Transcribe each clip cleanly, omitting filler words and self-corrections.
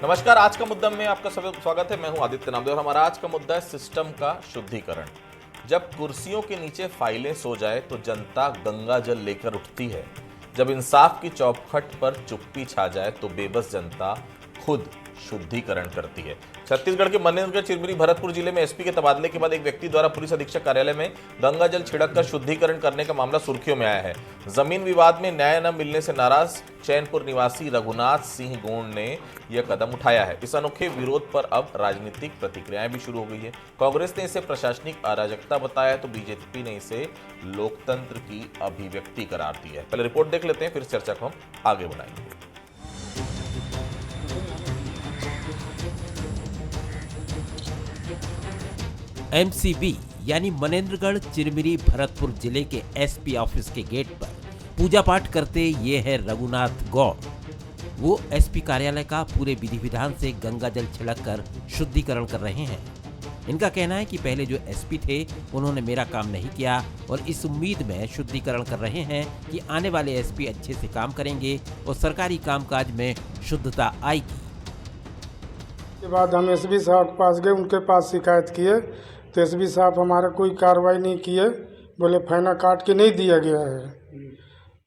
नमस्कार, आज का मुद्दा में आपका स्वागत है। मैं हूं आदित्य नामदेव और हमारा आज का मुद्दा है सिस्टम का शुद्धिकरण। जब कुर्सियों के नीचे फाइलें सो जाए तो जनता गंगा जल लेकर उठती है। जब इंसाफ की चौखट पर चुप्पी छा जाए तो बेबस जनता खुद शुद्धिकरण करती है। छत्तीसगढ़ के मनेन्द्रगढ़ चिरमिरी भरतपुर जिले में एसपी के तबादले के बाद एक व्यक्ति द्वारा पुलिस अधीक्षक कार्यालय में गंगा जल छिड़क कर शुद्धिकरण करने का मामला सुर्खियों में आया है। जमीन विवाद में न्याय न मिलने से नाराज चैनपुर निवासी रघुनाथ सिंह गोंड ने यह कदम उठाया है। इस अनोखे विरोध पर अब राजनीतिक प्रतिक्रियाएं भी शुरू हो गई है। कांग्रेस ने इसे प्रशासनिक अराजकता बताया है तो बीजेपी ने इसे लोकतंत्र की अभिव्यक्ति करार दी है। पहले रिपोर्ट देख लेते हैं, फिर चर्चा को हम आगे बढ़ाएंगे। एमसीबी यानी मनेन्द्रगढ़ चिरमिरी भरतपुर जिले के एसपी ऑफिस के गेट पर पूजा पाठ करते ये है रघुनाथ गौड़। वो एसपी कार्यालय का पूरे विधि विधान से गंगा जल छिड़क कर शुद्धिकरण कर रहे हैं। इनका कहना है कि पहले जो एसपी थे उन्होंने मेरा काम नहीं किया और इस उम्मीद में शुद्धिकरण कर रहे हैं कि आने वाले एसपी अच्छे से काम करेंगे और सरकारी कामकाज में शुद्धता आएगी। के बाद हम एसपी साहब के पास गए, उनके पास शिकायत किए तो एसपी साहब हमारा कोई कार्रवाई नहीं किए, बोले फाइना काट के नहीं दिया गया है।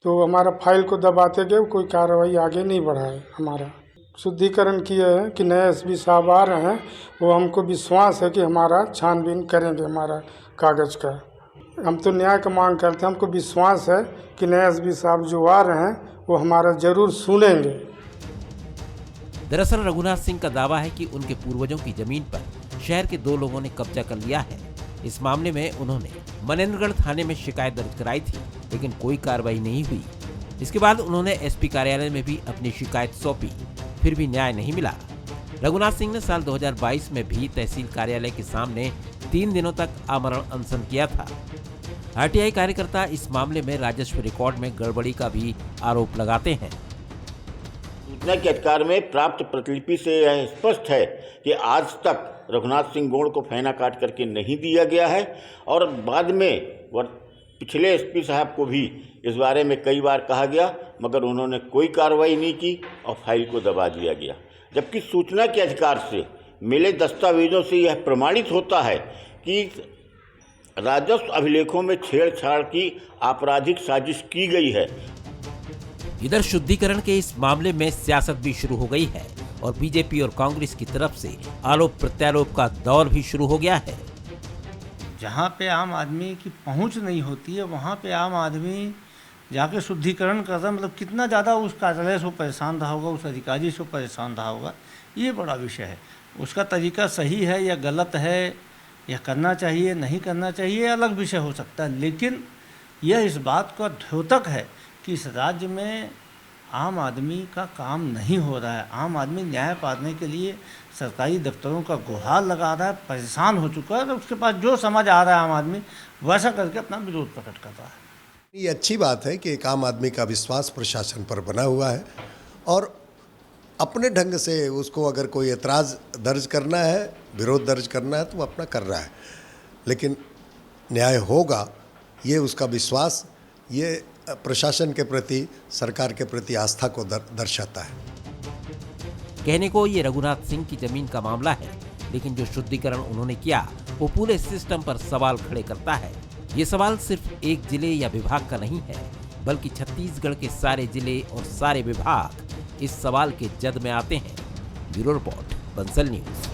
तो हमारा फाइल को दबाते गए, कोई कार्रवाई आगे नहीं बढ़ा है। हमारा शुद्धिकरण किए हैं कि नए एसपी साहब आ रहे हैं, वो हमको विश्वास है कि हमारा छानबीन करेंगे हमारा कागज़ का। हम तो न्याय का मांग करते हैं, हमको विश्वास है कि नए एसपी साहब जो आ रहे हैं वो हमारा ज़रूर सुनेंगे। दरअसल रघुनाथ सिंह का दावा है कि उनके पूर्वजों की जमीन पर शहर के 2 लोगों ने कब्जा कर लिया है। इस मामले में उन्होंने मनेन्द्रगढ़ थाने में शिकायत दर्ज कराई थी, लेकिन कोई कार्रवाई नहीं हुई। इसके बाद उन्होंने एसपी कार्यालय में भी अपनी शिकायत सौंपी, फिर भी न्याय नहीं मिला। रघुनाथ सिंह ने साल 2022 में भी तहसील कार्यालय के सामने 3 दिनों तक आमरण अनशन किया था। आरटीआई कार्यकर्ता इस मामले में राजस्व रिकॉर्ड में गड़बड़ी का भी आरोप लगाते हैं। सूचना के अधिकार में प्राप्त प्रतिलिपि से यह स्पष्ट है कि आज तक रघुनाथ सिंह गोंड को फैना काट करके नहीं दिया गया है और बाद में पिछले एसपी साहब को भी इस बारे में कई बार कहा गया, मगर उन्होंने कोई कार्रवाई नहीं की और फाइल को दबा दिया गया। जबकि सूचना के अधिकार से मिले दस्तावेजों से यह प्रमाणित होता है कि राजस्व अभिलेखों में छेड़छाड़ की आपराधिक साजिश की गई है। इधर शुद्धिकरण के इस मामले में सियासत भी शुरू हो गई है और बीजेपी और कांग्रेस की तरफ से आरोप प्रत्यारोप का दौर भी शुरू हो गया है। जहाँ पे आम आदमी की पहुँच नहीं होती है वहाँ पे आम आदमी जाके शुद्धिकरण करता है, मतलब कितना ज़्यादा उस कार्यालय से परेशान रहा होगा, उस अधिकारी से परेशान रहा होगा। ये बड़ा विषय है। उसका तरीका सही है या गलत है, या करना चाहिए नहीं करना चाहिए, अलग विषय हो सकता है, लेकिन यह इस बात का द्योतक है कि इस राज्य में आम आदमी का काम नहीं हो रहा है। आम आदमी न्याय पाने के लिए सरकारी दफ्तरों का गुहार लगा रहा है, परेशान हो चुका है, तो उसके पास जो समझ आ रहा है आम आदमी वैसा करके अपना विरोध प्रकट कर रहा है। ये अच्छी बात है कि एक आम आदमी का विश्वास प्रशासन पर बना हुआ है और अपने ढंग से उसको अगर कोई एतराज़ दर्ज करना है, विरोध दर्ज करना है तो वो अपना कर रहा है, लेकिन न्याय होगा ये उसका विश्वास, ये प्रशासन के प्रति, सरकार के प्रति आस्था को दर्शाता है। कहने को ये रघुनाथ सिंह की जमीन का मामला है, लेकिन जो शुद्धिकरण उन्होंने किया वो पूरे सिस्टम पर सवाल खड़े करता है। ये सवाल सिर्फ एक जिले या विभाग का नहीं है, बल्कि छत्तीसगढ़ के सारे जिले और सारे विभाग इस सवाल के जद में आते हैं। Bureau report, Bansal news.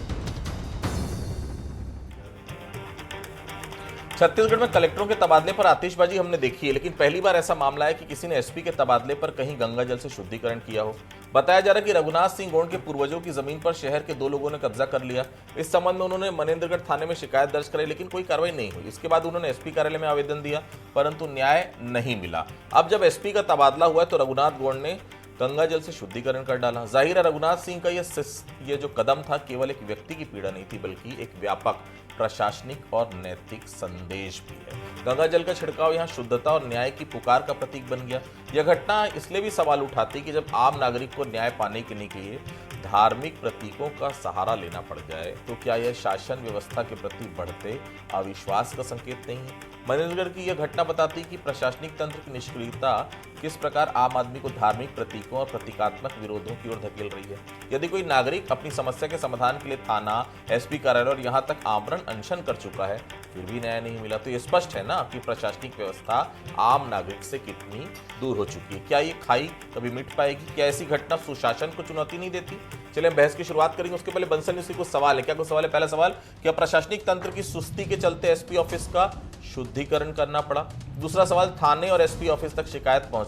Chhattisgarh में कलेक्टरों के तबादले पर आतिशबाजी हमने देखी है, लेकिन पहली बार ऐसा मामला है कि किसी ने एसपी के तबादले पर कहीं गंगा जल से शुद्धिकरण किया हो। बताया जा रहा है कि रघुनाथ सिंह गोंड के पूर्वजों की जमीन पर शहर के 2 लोगों ने कब्जा कर लिया। इस संबंध में उन्होंने मनेन्द्रगढ़ थाने में शिकायत दर्ज कराई, लेकिन कोई कार्रवाई नहीं हुई। इसके बाद उन्होंने एसपी कार्यालय में आवेदन दिया, परंतु न्याय नहीं मिला। अब जब एसपी का तबादला हुआ तो रघुनाथ गोंड ने गंगा जल से शुद्धिकरण कर डाला। जाहिर है रघुनाथ सिंह का ये जो कदम था केवल एक व्यक्ति की पीड़ा नहीं थी, बल्कि एक व्यापक प्रशासनिक और नैतिक संदेश भी है। गंगा जल का छिड़काव यहाँ शुद्धता और न्याय की पुकार का प्रतीक बन गया। यह घटना इसलिए भी सवाल उठाती कि जब आम नागरिक को न्याय पाने के लिए धार्मिक प्रतीकों का सहारा लेना पड़ जाए तो क्या यह शासन व्यवस्था के प्रति बढ़ते अविश्वास का संकेत नहीं है? मनेन्द्रगढ़ की यह घटना बताती है कि प्रशासनिक तंत्र की निष्क्रियता किस प्रकार आम आदमी को धार्मिक प्रतीकों और प्रतीकात्मक विरोधों की ओर धकेल रही है। यदि कोई नागरिक अपनी समस्या के समाधान के लिए थाना, एसपी कार्यालय और यहां तक आमरण अनशन कर चुका है, फिर भी न्याय नहीं मिला, तो ये स्पष्ट है ना कि प्रशासनिक व्यवस्था आम नागरिक से कितनी दूर हो चुकी है। क्या ये खाई कभी मिट पाएगी? क्या ऐसी घटना सुशासन को चुनौती नहीं देती? चलिए हम बहस की शुरुआत करेंगे। उसके पहले बंसल न्यूज़ के कुछ सवाल है। क्या कुछ सवाल है? पहला सवाल, क्या प्रशासनिक तंत्र की सुस्ती के चलते एसपी ऑफिस का शुद्धिकरण करना पड़ा? दूसरा सवाल, थाने और एसपी ऑफिस तक शिकायत पहुंची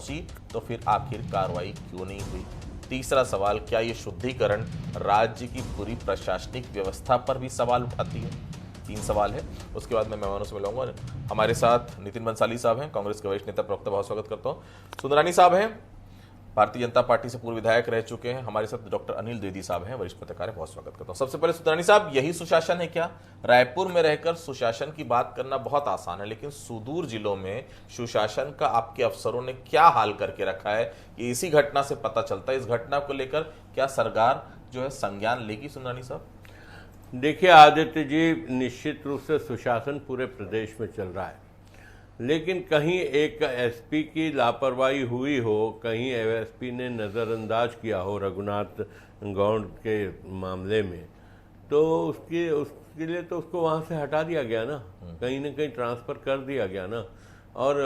तो फिर आखिर कार्रवाई क्यों नहीं हुई? तीसरा सवाल, क्या ये शुद्धिकरण राज्य की पूरी प्रशासनिक व्यवस्था पर भी सवाल उठाती है? 3 सवाल है। उसके बाद मैं मेहमानों से मिलाऊंगा। हमारे साथ नितिन बंसाली साहब हैं, कांग्रेस के वरिष्ठ नेता, प्रवक्ता, बहुत स्वागत करता हूँ। सुंदरानी साहब हैं, भारतीय जनता पार्टी से पूर्व विधायक रह चुके हैं। हमारे साथ डॉक्टर अनिल द्विवेदी साहब हैं, वरिष्ठ पत्रकार हैं, बहुत स्वागत करता हूं। सबसे पहले सुंदरानी साहब, यही सुशासन है क्या? रायपुर में रहकर सुशासन की बात करना बहुत आसान है, लेकिन सुदूर जिलों में सुशासन का आपके अफसरों ने क्या हाल करके रखा है, ये इसी घटना से पता चलता है। इस घटना को लेकर क्या सरकार जो है संज्ञान लेगी? सुंदरानी साहब देखिए आदित्य जी, निश्चित रूप से सुशासन पूरे प्रदेश में चल रहा है, लेकिन कहीं एक एसपी की लापरवाही हुई हो, कहीं एसपी ने नज़रअंदाज किया हो रघुनाथ गौड़ के मामले में, तो उसके लिए तो उसको वहाँ से हटा दिया गया ना, कहीं ना कहीं ट्रांसफ़र कर दिया गया ना। और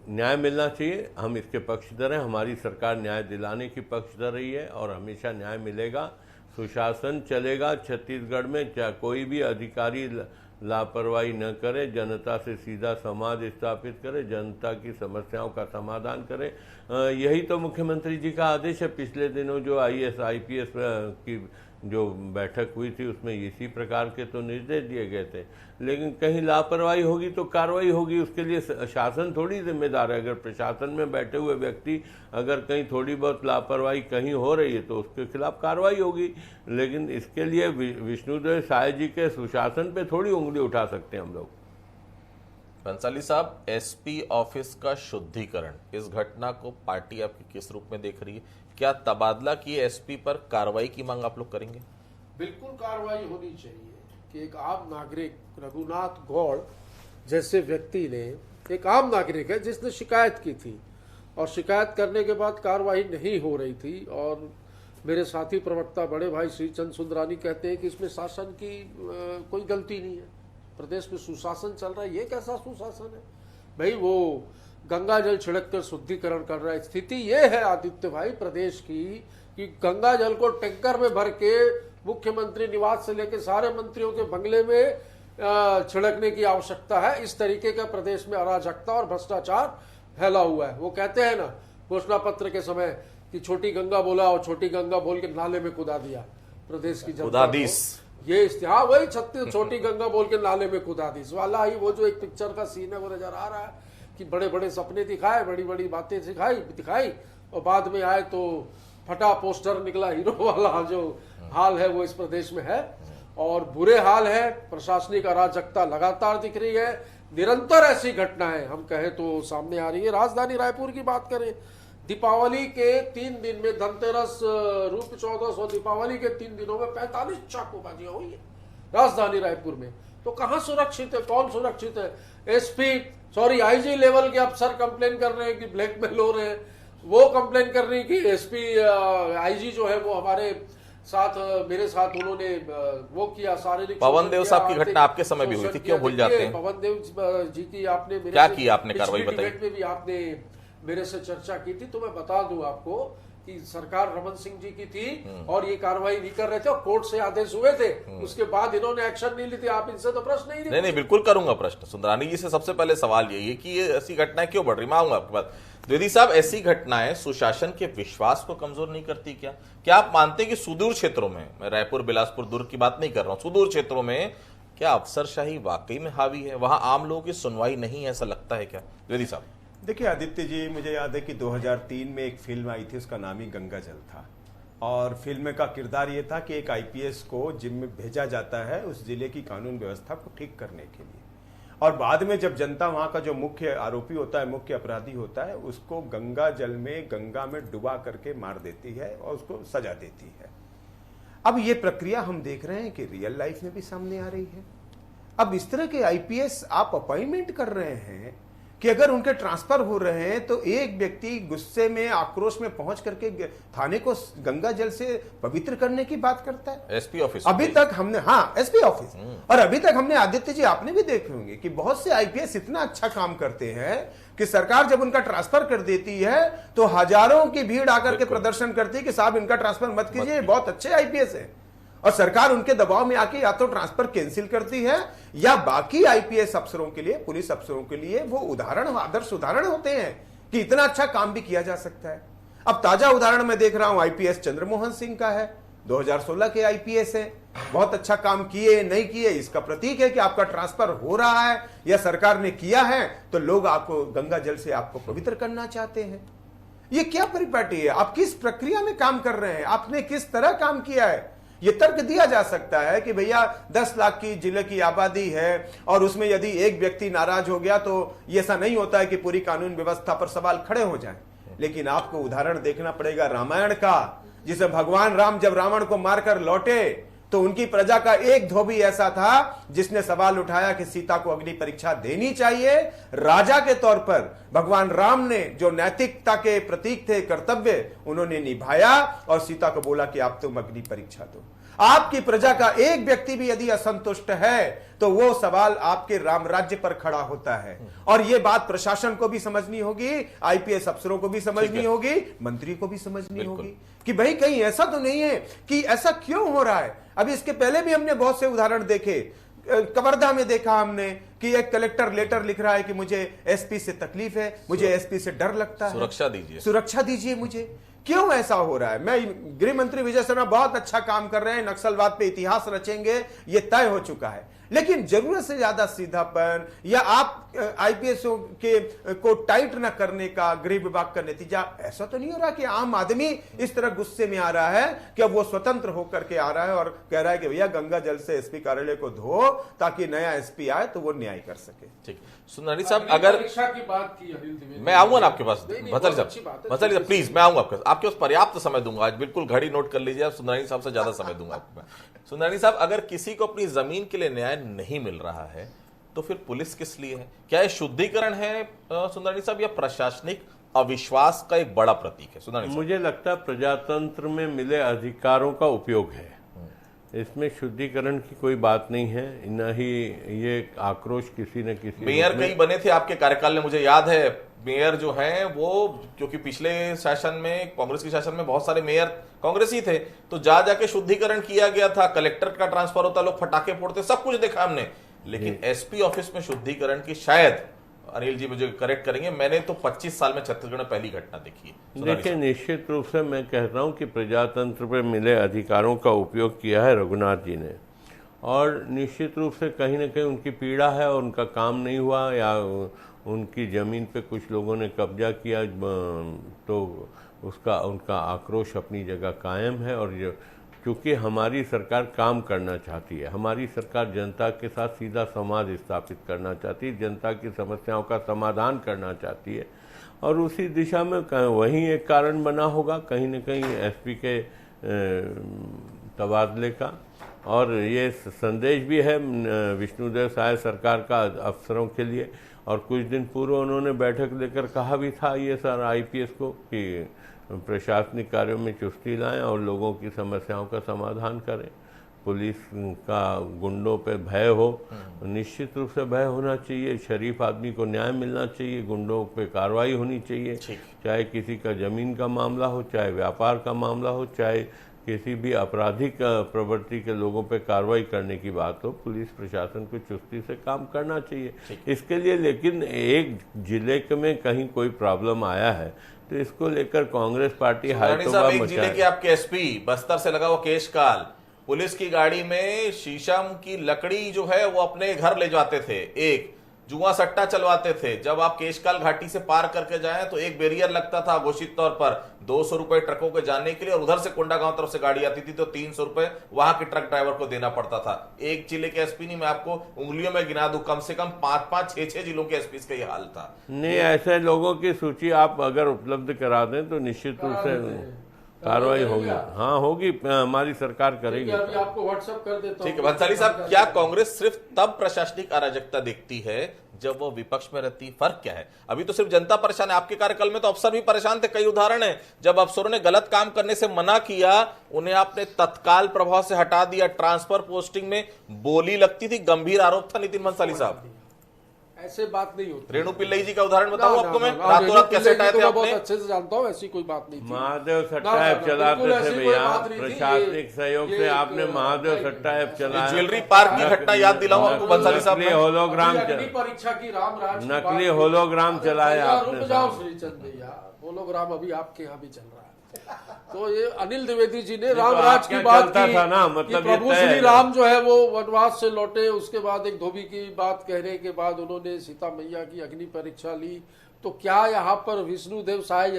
न्याय मिलना चाहिए, हम इसके पक्षधर हैं, हमारी सरकार न्याय दिलाने की पक्षधर रही है और हमेशा न्याय मिलेगा। सुशासन चलेगा छत्तीसगढ़ में, चाहे कोई भी अधिकारी लापरवाही न करे, जनता से सीधा संवाद स्थापित करे, जनता की समस्याओं का समाधान करे। यही तो मुख्यमंत्री जी का आदेश है। पिछले दिनों जो IAS IPS की जो बैठक हुई थी उसमें इसी प्रकार के तो निर्देश दिए गए थे, लेकिन कहीं लापरवाही होगी तो कार्रवाई होगी। उसके लिए शासन थोड़ी जिम्मेदार है। अगर प्रशासन में बैठे हुए व्यक्ति अगर कहीं थोड़ी बहुत लापरवाही कहीं हो रही है तो उसके खिलाफ कार्रवाई होगी, लेकिन इसके लिए विष्णुदेव साय जी के सुशासन पे थोड़ी उंगली उठा सकते हैं हम लोग। बंसाली साहब, एसपी ऑफिस का शुद्धिकरण, इस घटना को पार्टी आपकी किस रूप में देख रही है? क्या तबादला किए एसपी पर कार्रवाई की मांग आप लोग करेंगे? बिल्कुल कार्रवाई होनी चाहिए कि एक आम नागरिक रघुनाथ गौड़ जैसे व्यक्ति ने, एक आम नागरिक है जिसने शिकायत की थी और शिकायत करने के बाद कार्रवाई नहीं हो रही थी, और मेरे साथी प्रवक्ता बड़े भाई श्रीचंद सुंदरानी कहते हैं कि इसमें शासन की कोई गलती नहीं है, प्रदेश में सुशासन चल रहा है। ये कैसा सुशासन है भाई? वो गंगा जल छिड़क कर शुद्धिकरण कर रहा है। स्थिति ये है आदित्य भाई प्रदेश की कि गंगा जल को टैंकर में भर के मुख्यमंत्री निवास से लेकर सारे मंत्रियों के बंगले में छिड़कने की आवश्यकता है। इस तरीके का प्रदेश में अराजकता और भ्रष्टाचार फैला हुआ है। वो कहते हैं ना घोषणा पत्र के समय कि छोटी गंगा बोला और छोटी गंगा बोल के नाले में कुदा दिया प्रदेश की जनता को। ये इस्तेहार वही छत्तीस छोटी गंगा बोल के नाले में कुदा दी वाला ही वो जो एक पिक्चर का सीन है वो नजर आ रहा है कि बड़े बड़े सपने दिखाए, बड़ी बड़ी बातें दिखाई और बाद में आए तो फटा पोस्टर निकला हीरो वाला। जो हाल है वो इस प्रदेश में है और बुरे हाल है। प्रशासनिक अराजकता लगातार दिख रही है, निरंतर ऐसी घटनाएं हम कहें तो सामने आ रही है। राजधानी रायपुर की बात करें, दीपावली के 3 दिन में, धनतेरस, रूप चौदस और दीपावली के 3 दिनों में 45 चाकूबाजियां हुई है राजधानी रायपुर में। तो कहां सुरक्षित है, कौन सुरक्षित है? आईजी लेवल के अफसर कंप्लेन कर रहे हैं कि ब्लैकमेल हो रहे हैं, वो कंप्लेन कर रही कि एसपी आईजी जो है वो हमारे साथ, मेरे साथ उन्होंने वो किया शारीरिक। पवन देव साहब की घटना आपके समय भी हुई थी, क्यों भूल जाते हैं? पवन देव जी की आपने क्या की आपने कार्रवाई बताई? में भी आपने मेरे से चर्चा की थी, तो मैं बता दूं आपको कि सरकार रमन सिंह जी की थी और ये कार्रवाई नहीं कर रहे थे और कोर्ट से आदेश हुए थे, उसके बाद इन्होंने एक्शन नहीं ली थी। आप इनसे तो प्रश्न ही नहीं, बिल्कुल करूंगा प्रश्न। सुंदरानी जी से सबसे पहले सवाल यही है कि ये ऐसी घटनाएं क्यों बढ़ रही? मैं आऊंगा आपके पास। द्विवेदी साहब, ऐसी घटनाएं सुशासन के विश्वास को कमजोर नहीं करती क्या? क्या आप मानते हैं कि सुदूर क्षेत्रों में, मैं रायपुर, बिलासपुर, दुर्ग की बात नहीं कर रहा हूं, सुदूर क्षेत्रों में क्या अफसरशाही वाकई में हावी है? वहां आम लोगों की सुनवाई नहीं है, ऐसा लगता है क्या? द्विवेदी साहब देखिए आदित्य जी, मुझे याद है कि 2003 में एक फिल्म आई थी, उसका नाम ही गंगा जल था और फिल्म का किरदार ये था कि एक आईपीएस को जिम में भेजा जाता है उस जिले की कानून व्यवस्था को ठीक करने के लिए, और बाद में जब जनता वहाँ का जो मुख्य आरोपी होता है, मुख्य अपराधी होता है, उसको गंगा में डुबा करके मार देती है और उसको सजा देती है। अब ये प्रक्रिया हम देख रहे हैं कि रियल लाइफ में भी सामने आ रही है। अब इस तरह के आईपीएस आप अपॉइंटमेंट कर रहे हैं कि अगर उनके ट्रांसफर हो रहे हैं तो एक व्यक्ति गुस्से में आक्रोश में पहुंच करके थाने को गंगा जल से पवित्र करने की बात करता है। एसपी ऑफिस अभी तक हमने, हाँ एसपी ऑफिस, और अभी तक हमने, आदित्य जी आपने भी देखे होंगे कि बहुत से आईपीएस इतना अच्छा काम करते हैं कि सरकार जब उनका ट्रांसफर कर देती है तो हजारों की भीड़ आकर के प्रदर्शन करती है कि साहब इनका ट्रांसफर मत कीजिए, बहुत अच्छे आईपीएस है। और सरकार उनके दबाव में आके या तो ट्रांसफर कैंसिल करती है या बाकी आईपीएस अफसरों के लिए, पुलिस अफसरों के लिए वो उदाहरण, आदर्श उदाहरण होते हैं कि इतना अच्छा काम भी किया जा सकता है। अब ताजा उदाहरण मैं देख रहा हूं आईपीएस चंद्रमोहन सिंह का है, 2016 के आईपीएस है, बहुत अच्छा काम किए नहीं किए इसका प्रतीक है कि आपका ट्रांसफर हो रहा है या सरकार ने किया है तो लोग आपको गंगा जल से आपको पवित्र करना चाहते हैं। ये क्या परिपाटी है? आप किस प्रक्रिया में काम कर रहे हैं? आपने किस तरह काम किया है? ये तर्क दिया जा सकता है कि भैया 10 लाख की जिले की आबादी है और उसमें यदि एक व्यक्ति नाराज हो गया तो ये ऐसा नहीं होता है कि पूरी कानून व्यवस्था पर सवाल खड़े हो जाएं। लेकिन आपको उदाहरण देखना पड़ेगा रामायण का, जिसे भगवान राम जब रावण को मारकर लौटे तो उनकी प्रजा का एक धोबी ऐसा था जिसने सवाल उठाया कि सीता को अग्नि परीक्षा देनी चाहिए। राजा के तौर पर भगवान राम ने जो नैतिकता के प्रतीक थे, कर्तव्य, उन्होंने निभाया और सीता को बोला कि आप तुम अग्नि परीक्षा दो। आपकी प्रजा का एक व्यक्ति भी यदि असंतुष्ट है तो वो सवाल आपके राम राज्य पर खड़ा होता है। और ये बात प्रशासन को भी समझनी होगी, आईपीएस अफसरों को भी समझनी होगी, मंत्री को भी समझनी होगी कि भाई कहीं ऐसा तो नहीं है कि ऐसा क्यों हो रहा है। अभी इसके पहले भी हमने बहुत से उदाहरण देखे, कवर्धा में देखा हमने कि एक कलेक्टर लेटर लिख रहा है कि मुझे एसपी से तकलीफ है, मुझे एसपी से डर लगता है, सुरक्षा दीजिए मुझे। क्यों ऐसा हो रहा है? मैं गृह मंत्री विजय शर्मा बहुत अच्छा काम कर रहे हैं, नक्सलवाद पे इतिहास रचेंगे, ये तय हो चुका है। लेकिन जरूरत से ज्यादा सीधापन या आप आईपीएसओ के को टाइट न करने का गृह विभाग का नतीजा ऐसा तो नहीं हो रहा कि आम आदमी इस तरह गुस्से में आ रहा है कि अब वो स्वतंत्र होकर के आ रहा है और कह रहा है कि भैया गंगा जल से एसपी कार्यालय को धो ताकि नया एसपी आए तो वो न्याय कर सके। ठीक, सुंदरानी साहब, अगर परीक्षा की बात की अनिल द्विवेदी, मैं आऊंगा ना आपके पास, भतल साहब प्लीज, मैं आऊंगा आपके पास पर्याप्त समय दूंगा आज, बिल्कुल घड़ी नोट कर लीजिए आप, सुंदरानी साहब से ज्यादा समय दूंगा आपको। सुंदरानी साहब, अगर किसी को अपनी जमीन के लिए न्याय नहीं मिल रहा है तो फिर पुलिस किस लिए है? क्या ये शुद्धिकरण है सुंदरानी साहब या प्रशासनिक अविश्वास का एक बड़ा प्रतीक है? सुंदरानी साहब, मुझे लगता है प्रजातंत्र में मिले अधिकारों का उपयोग है, इसमें शुद्धिकरण की कोई बात नहीं है, न ही ये आक्रोश किसी न किसी। मेयर कई बने थे आपके कार्यकाल में, मुझे याद है मेयर जो हैं वो, क्योंकि पिछले शासन में, कांग्रेस के शासन में बहुत सारे मेयर कांग्रेसी थे, तो जा जाके शुद्धिकरण किया गया था, कलेक्टर का ट्रांसफर होता, लोग फटाके फोड़ते, सब कुछ देखा हमने। लेकिन एसपी ऑफिस में शुद्धिकरण की शायद, अनिल जी मुझे करेक्ट करेंगे, मैंने तो 25 साल में छत्तीसगढ़ में पहली घटना देखी है। देखिए, निश्चित रूप से मैं कह रहा हूं कि प्रजातंत्र पर मिले अधिकारों का उपयोग किया है रघुनाथ जी ने, और निश्चित रूप से कहीं ना कहीं उनकी पीड़ा है और उनका काम नहीं हुआ या उनकी जमीन पे कुछ लोगों ने कब्जा किया तो उसका उनका आक्रोश अपनी जगह कायम है। और क्योंकि हमारी सरकार काम करना चाहती है, हमारी सरकार जनता के साथ सीधा संवाद स्थापित करना चाहती है, जनता की समस्याओं का समाधान करना चाहती है, और उसी दिशा में वही एक कारण बना होगा कहीं न कहीं एसपी के तबादले का। और ये संदेश भी है विष्णुदेव साय सरकार का अफसरों के लिए, और कुछ दिन पूर्व उन्होंने बैठक लेकर कहा भी था ये सर आईपीएस को कि प्रशासनिक कार्यों में चुस्ती लाएं और लोगों की समस्याओं का समाधान करें। पुलिस का गुंडों पे भय हो, निश्चित रूप से भय होना चाहिए, शरीफ आदमी को न्याय मिलना चाहिए, गुंडों पे कार्रवाई होनी चाहिए, चाहे किसी का जमीन का मामला हो, चाहे व्यापार का मामला हो, चाहे किसी भी आपराधिक प्रवृत्ति के लोगों पे कार्रवाई करने की बात हो, पुलिस प्रशासन को चुस्ती से काम करना चाहिए इसके लिए। लेकिन एक जिले में कहीं कोई प्रॉब्लम आया है तो इसको लेकर कांग्रेस पार्टी हाईतौबा एक जिले के आपके एसपी बस्तर से लगा वो केशकाल, पुलिस की गाड़ी में शीशम की लकड़ी जो है वो अपने घर ले जाते थे, एक जुआ सट्टा चलवाते थे। जब आप केशकाल घाटी से पार करके जाएं तो एक बैरियर लगता था घोषित तौर पर 200 रुपए ट्रकों के जाने के लिए, और उधर से कोंडागांव तरफ से गाड़ी आती थी तो 300 रुपए वहां के ट्रक ड्राइवर को देना पड़ता था। एक जिले के एसपी नहीं, मैं आपको उंगलियों में गिना दूं, कम से कम 5-5, 6-6 जिलों के एसपी का ये हाल था। नहीं, ऐसे लोगों की सूची आप अगर उपलब्ध करा दें तो निश्चित रूप से कार्रवाई होगी, हाँ होगी, हमारी सरकार करेगी। अभी आपको व्हाट्सएप कर देता हूं। ठीक है भंसाली साहब, क्या कांग्रेस सिर्फ तब प्रशासनिक अराजकता देखती है जब वो विपक्ष में रहती? फर्क क्या है? अभी तो सिर्फ जनता परेशान है, आपके कार्यकाल में तो अफसर भी परेशान थे। कई उदाहरण है, जब अफसरों ने गलत काम करने से मना किया, उन्हें आपने तत्काल प्रभाव से हटा दिया। ट्रांसफर पोस्टिंग में बोली लगती थी, गंभीर आरोप था नितिन भंसाली साहब। ऐसे बात नहीं होती। रेणु पिल्लई जी का उदाहरण बताऊं आपको मैं, रेणु रातों रात कैसे पिल्लई हटाए को थे मैं आपने? बहुत अच्छे से जानता हूं, ऐसी कोई बात नहीं थी। महादेव सट्टा ऐप चलाते थे भैया, प्रशासनिक सहयोग से आपने महादेव सट्टा ऐप चलाया। ज्वेलरी पार्क की घटना याद दिलाऊं आपको भंसाली साहब? नकली होलोग्राम, परीक्षा की रामराज, नकली होलोग्राम चलाया आपने। रुक जाओ श्रीचंद भैया, होलोग्राम अभी आपके यहाँ भी चल रहा है। तो ये अनिल द्विवेदी जी ने रामराज की बात की था ना, मतलब कि प्रभु श्री राम जो है वो वनवास से लौटे, उसके बाद एक धोबी की बात कहने के बाद उन्होंने सीता मैया की अग्नि परीक्षा ली। तो क्या यहाँ पर विष्णुदेव साय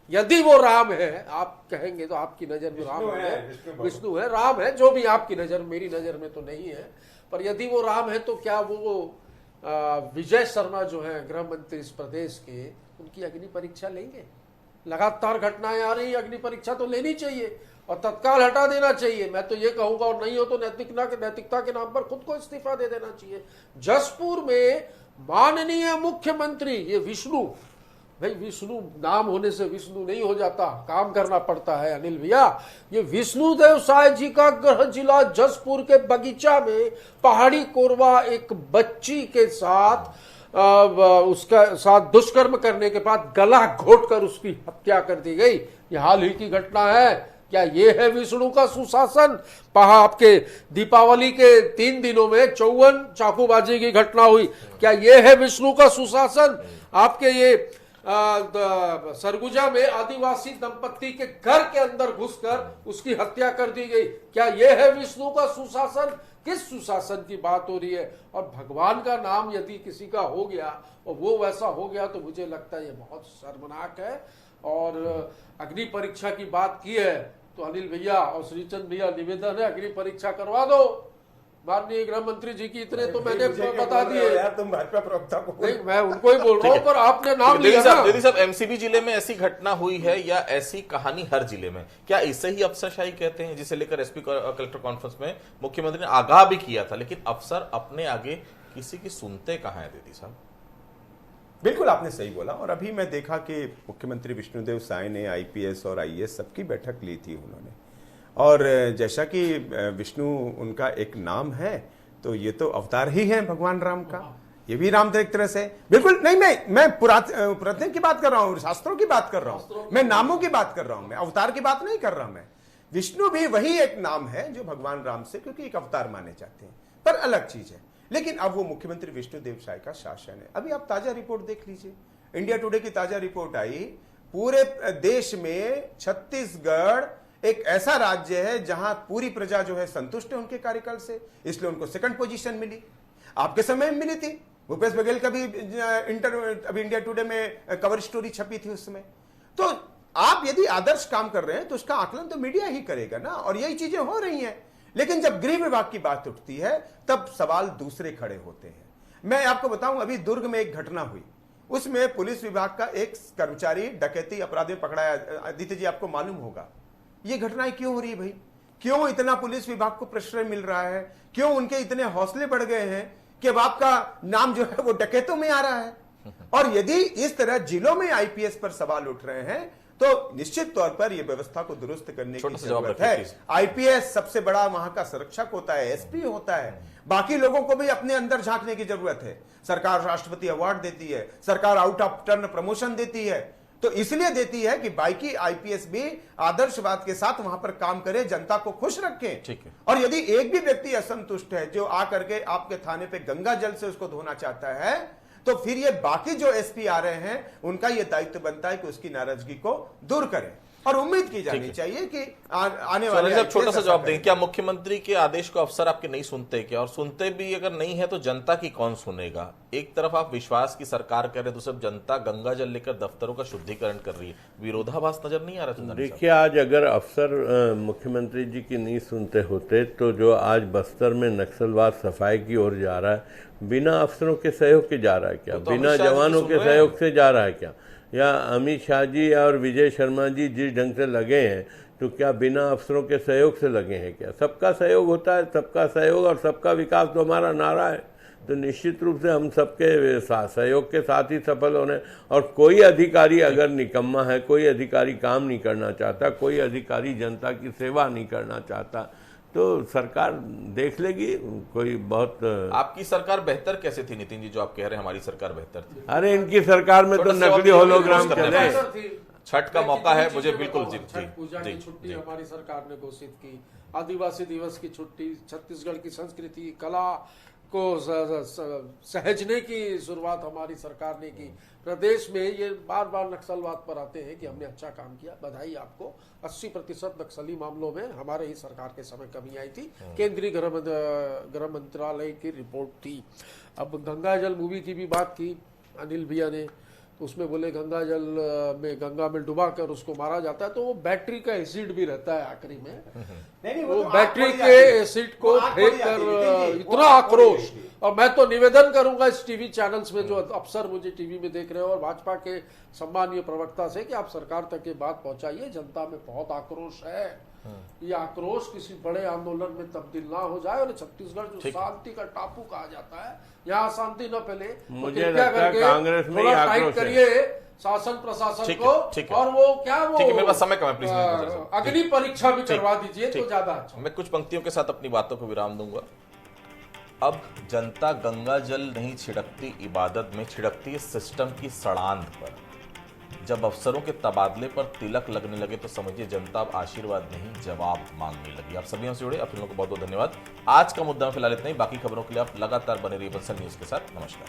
यदि वो राम है, आप कहेंगे तो आपकी नजर में राम है, विष्णु है, राम है, जो भी आपकी नजर, मेरी नजर में तो नहीं है, पर यदि वो राम है तो क्या वो विजय शर्मा जो है गृह मंत्री इस प्रदेश के, उनकी अग्नि परीक्षा लेंगे? लगातार घटनाएं आ रही, अग्नि परीक्षा तो लेनी चाहिए और तत्काल हटा देना चाहिए। मैं तो ये कहूंगा, और नहीं हो तो नैतिकता के नाम पर खुद को इस्तीफा दे देना चाहिए। जसपुर में माननीय मुख्यमंत्री, ये विष्णु, भाई विष्णु नाम होने से विष्णु नहीं हो जाता, काम करना पड़ता है अनिल भैया। ये विष्णुदेव साय जी का गृह जिला जसपुर के बगीचा में पहाड़ी कोरबा एक बच्ची के साथ उसका साथ दुष्कर्म करने के बाद गला घोटकर उसकी हत्या कर दी गई। यह हाल ही की घटना है। क्या ये है विष्णु का सुशासन? आपके दीपावली के 3 दिनों में 54 चाकूबाजी की घटना हुई। क्या ये है विष्णु का सुशासन? आपके ये सरगुजा में आदिवासी दंपत्ति के घर के अंदर घुसकर उसकी हत्या कर दी गई। क्या यह है विष्णु का सुशासन? किस सुशासन की बात हो रही है? और भगवान का नाम यदि किसी का हो गया और वो वैसा हो गया तो मुझे लगता है ये बहुत शर्मनाक है। और अग्नि परीक्षा की बात की है तो अनिल भैया और श्रीचंद भैया निवेदन है, अग्नि परीक्षा करवा दो माननीय गृह मंत्री जी की। इतने तो मैंने बता दिए यार, तुम भाजपा प्रवक्ता को। नहीं, मैं उनको ही बोल रहा हूँ, पर आपने नाम लिया ना। यदि सब एमसीबी जिले में ऐसी घटना हुई है या ऐसी कहानी हर जिले में, क्या इसे ही अफसरशाही कहते हैं, जिसे लेकर एसपी कलेक्टर कॉन्फ्रेंस में मुख्यमंत्री ने आगाह भी किया था, लेकिन अफसर अपने आगे किसी की सुनते कहां है? दीदी साहब बिल्कुल आपने सही बोला। और अभी मैं देखा कि मुख्यमंत्री विष्णुदेव साय ने आईपीएस और आईएएस सबकी बैठक ली थी उन्होंने, और जैसा कि विष्णु उनका एक नाम है तो ये तो अवतार ही है भगवान राम का। ये भी राम एक तरह से बिल्कुल नहीं, मैं पुरातन की बात कर रहा हूँ, शास्त्रों की बात कर रहा हूँ, मैं नामों की बात कर रहा हूँ, मैं अवतार की बात नहीं कर रहा। मैं विष्णु भी वही एक नाम है जो भगवान राम से, क्योंकि एक अवतार माने जाते हैं, पर अलग चीज है। लेकिन अब वो मुख्यमंत्री विष्णुदेव साय का शासन है। अभी आप ताजा रिपोर्ट देख लीजिए, इंडिया टुडे की ताजा रिपोर्ट आई, पूरे देश में छत्तीसगढ़ एक ऐसा राज्य है जहां पूरी प्रजा जो है संतुष्ट है उनके कार्यकाल से, इसलिए उनको सेकंड पोजीशन मिली। आपके समय में मिली थी, भूपेश बघेल का भी अभी इंडिया टुडे में कवर स्टोरी छपी थी उस समय। तो आप यदि आदर्श काम कर रहे हैं तो उसका आकलन तो मीडिया ही करेगा ना, और यही चीजें हो रही हैं। लेकिन जब गृह विभाग की बात उठती है तब सवाल दूसरे खड़े होते हैं। मैं आपको बताऊं, अभी दुर्ग में एक घटना हुई, उसमें पुलिस विभाग का एक कर्मचारी डकैती अपराध में पकड़ाया। आदित्य जी आपको मालूम होगा ये घटनाएं क्यों हो रही है भाई? क्यों इतना पुलिस विभाग को प्रश्रय मिल रहा है? क्यों उनके इतने हौसले बढ़ गए हैं कि अब आपका नाम जो है वो डकैतों में आ रहा है? और यदि इस तरह जिलों में आईपीएस पर सवाल उठ रहे हैं तो निश्चित तौर पर यह व्यवस्था को दुरुस्त करने की जरूरत है। आईपीएस सबसे बड़ा वहां का संरक्षक होता है, एसपी होता है, बाकी लोगों को भी अपने अंदर झांकने की जरूरत है। सरकार राष्ट्रपति अवार्ड देती है, सरकार आउट ऑफ टर्न प्रमोशन देती है, तो इसलिए देती है कि बाकी आईपीएस भी आदर्शवाद के साथ वहां पर काम करे, जनता को खुश रखें। ठीक है। और यदि एक भी व्यक्ति असंतुष्ट है जो आकर के आपके थाने पे गंगा जल से उसको धोना चाहता है, तो फिर ये बाकी जो एसपी आ रहे हैं उनका ये दायित्व बनता है कि उसकी नाराजगी को दूर करें। और उम्मीद की जानी चाहिए कि आने वाले छोटा सा जवाब दें, क्या मुख्यमंत्री के आदेश को अफसर आपके नहीं सुनते क्या? और सुनते भी अगर नहीं है तो जनता की कौन सुनेगा? एक तरफ आप विश्वास की सरकार कर रहे हैं, दूसरी जनता गंगा जल लेकर दफ्तरों का शुद्धिकरण कर रही है, विरोधाभास नजर नहीं आ रहा? देखिए, आज अगर अफसर मुख्यमंत्री जी की नहीं सुनते होते तो जो आज बस्तर में नक्सलवाद सफाई की ओर जा रहा है, बिना अफसरों के सहयोग के जा रहा है क्या? बिना जवानों के सहयोग से जा रहा है क्या? या अमित शाह जी और विजय शर्मा जी जिस ढंग से लगे हैं, तो क्या बिना अफसरों के सहयोग से लगे हैं क्या? सबका सहयोग होता है, सबका सहयोग और सबका विकास तो हमारा नारा है। तो निश्चित रूप से हम सबके सहयोग के साथ ही सफल होने। और कोई अधिकारी अगर निकम्मा है, कोई अधिकारी काम नहीं करना चाहता, कोई अधिकारी जनता की सेवा नहीं करना चाहता, तो सरकार देख लेगी। कोई बहुत आपकी सरकार बेहतर कैसे थी नितिन जी, जो आप कह रहे हैं हमारी सरकार बेहतर थी? अरे इनकी सरकार में तो नकली होलोग्राम चले। छठ का मौका है, मुझे बिल्कुल जी छठ पूजा की छुट्टी हमारी सरकार ने घोषित की, आदिवासी दिवस की छुट्टी, छत्तीसगढ़ की संस्कृति कला को सहेजने की शुरुआत हमारी सरकार ने की। प्रदेश में ये बार बार नक्सलवाद पर आते हैं कि हमने अच्छा काम किया, बधाई आपको। 80% नक्सली मामलों में हमारे ही सरकार के समय कमी आई थी। केंद्रीय गृह मंत्रालय की रिपोर्ट थी। अब गंगा जल मूवी की भी बात की अनिल भैया ने, तो उसमें बोले गंगा में डुबा कर उसको मारा जाता है, तो वो बैटरी का एसिड भी रहता है आखिरी में। नहीं, वो तो बैटरी आग के थोड़ी आती है। एसिड को वो आग फेंक थोड़ी आती है, कर नितिन जी, इतना वो आग थोड़ी आक्रोश। आती है। और मैं तो निवेदन करूंगा इस टीवी चैनल्स में जो अफसर मुझे टीवी में देख रहे हो और भाजपा के सम्मानीय प्रवक्ता से, कि आप सरकार तक ये बात पहुंचाइए। जनता में बहुत आक्रोश है, ये आक्रोश किसी बड़े आंदोलन में तब्दील ना हो जाए। और छत्तीसगढ़ जो शांति का टापू कहा जाता है, यहाँ शांति न फैले। मुझे लगता है कांग्रेस में ही थोड़ा टाइट आक्रोश है। करिए शासन प्रशासन ठीक को, है, ठीक है। और वो क्या वो ठीक है, मेरे पास समय कम है, प्लीज नहीं गुजर सकते। अग्नि परीक्षा भी ठीक, करवा दीजिए तो ठीक। ज्यादा अच्छा। मैं कुछ पंक्तियों के साथ अपनी बातों को विराम दूंगा। अब जनता गंगा जल नहीं छिड़कती इबादत में, छिड़कती है सिस्टम की सड़ांध पर। जब अफसरों के तबादले पर तिलक लगने लगे तो समझिए जनता अब आशीर्वाद नहीं जवाब मांगने लगी। आप सभी हमसे जुड़े, आप लोगों को बहुत बहुत धन्यवाद। आज का मुद्दा में फिलहाल इतना ही। बाकी खबरों के लिए आप लगातार बने रहिए बंसल न्यूज के साथ। नमस्कार।